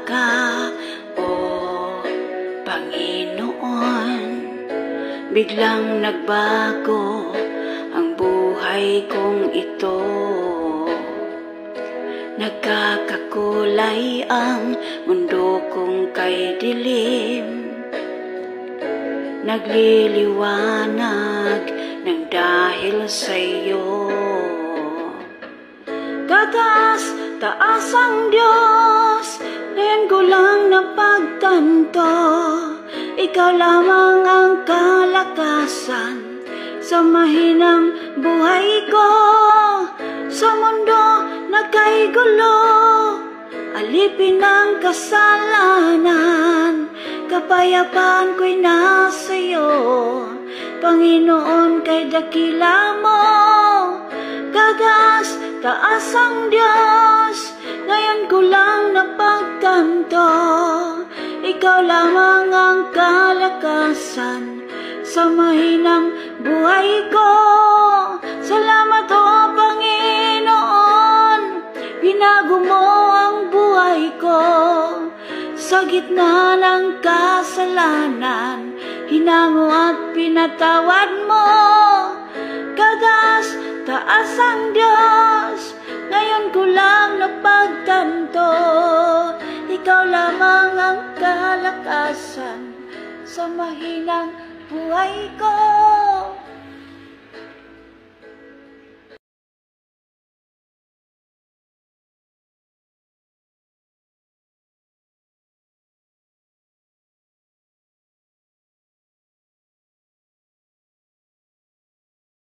ka, o Panginoon. Biglang nagbago ang buhay kong ito. Nagkakakulay ang mundo kong kay dilim. Nagliliwanag ng dahil sa'yo. Taas ang Diyos, ngayon ko lang napagtanto. Ikaw lamang ang kalakasan sa mahinang buhay ko. Sa mundo na kay gulo, alipin ang kasalanan. Kapayapaan ko'y nasa'yo, Panginoon, kay dakila mo. Taas ang Diyos, ngayon ko lang napagtanto. Ikaw lamang ang kalakasan sa mahinang buhay ko. Salamat o Panginoon, binago mo ang buhay ko. Sa gitna ng kasalanan, hinango at pinatawad mo. Taas ang Diyos, ngayon ko lang napagtanto. Ikaw lamang ang kalakasan sa mahinang buhay ko.